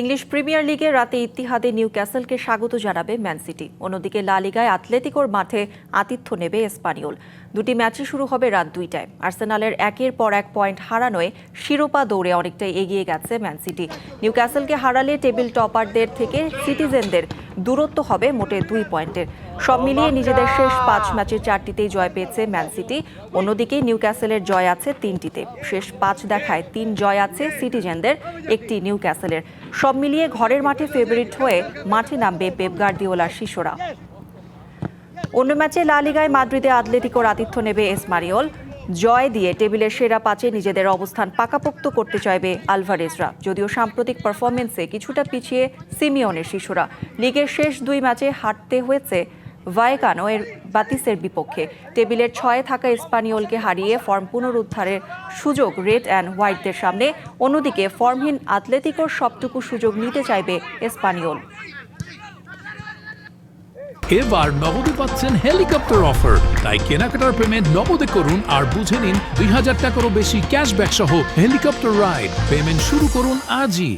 English premier লিগে রাতে ইত্তিহাদে নিউক্যাসলকে স্বাগত জানাবে ম্যান সিটি। অন্যদিকে লা লিগায় আতলেতিকোর মাঠে আতিথ্য নেবে এসপানিওল। দুটি ম্যাচই শুরু হবে রাত 2টায়। আর্সেনালের একের পর এক পয়েন্ট হারানোয় শিরোপা দৌড়ে অনেকটাই এগিয়ে গেছে ম্যান সিটি। নিউক্যাসলকে হারালে টেবিল টপারদের থেকে সিটিজেনদের দূরত্ব হবে মোটে 2 পয়েন্টের। সব মিলিয়ে নিজেদের শেষ 5 ম্যাচের 4টিতেই জয় পেয়েছে ম্যান সিটি। অন্যদিকে নিউক্যাসলের জয় আছে 3টিতে। শেষ 5 দেখায় 3 জয় আছে সিটিজেনদের, 1টি নিউক্যাসলের। সব মিলিয়ে ঘরের মাঠে ফেভারিট হয়ে মাঠে নামবে পেপ গার্দিওলার শিষ্যরা। অন্য ম্যাচে লা লিগায় মাদ্রিদে আতলেতিকোর আতিথ্য নেবে এসপানিওল। জয় দিয়ে টেবিলের সেরা 5-এ নিজেদের অবস্থান পাকাপোক্ত করতে চাইবে আলভারেজরা। যদিও সাম্প্রতিক পারফরমেন্সে কিছুটা পিছিয়ে সিমিওনের শিষ্যরা। লিগের শেষ 2 ম্যাচে হারতে হয়েছে ভায়েকানো এর বাতিসের বিপক্ষে। টেবিলের 6-এ থাকা এসপানিওলকে হারিয়ে ফর্ম পুনরুদ্ধারের সুযোগ রেড অ্যান্ড হোয়াইটদের সামনে। অন্যদিকে ফর্মহীন আতলেতিকোর সবটুকু সুযোগ নিতে চাইবে এসপানিওল। এবার নগদে পাচ্ছেন হেলিকপ্টার অফার, তাই কেনাকাটার পেমেন্ট নগদে করুন আর বুঝে নিন 2000 টাকারও বেশি ক্যাশব্যাক সহ হেলিকপ্টার রাইড। পেমেন্ট শুরু করুন আজই।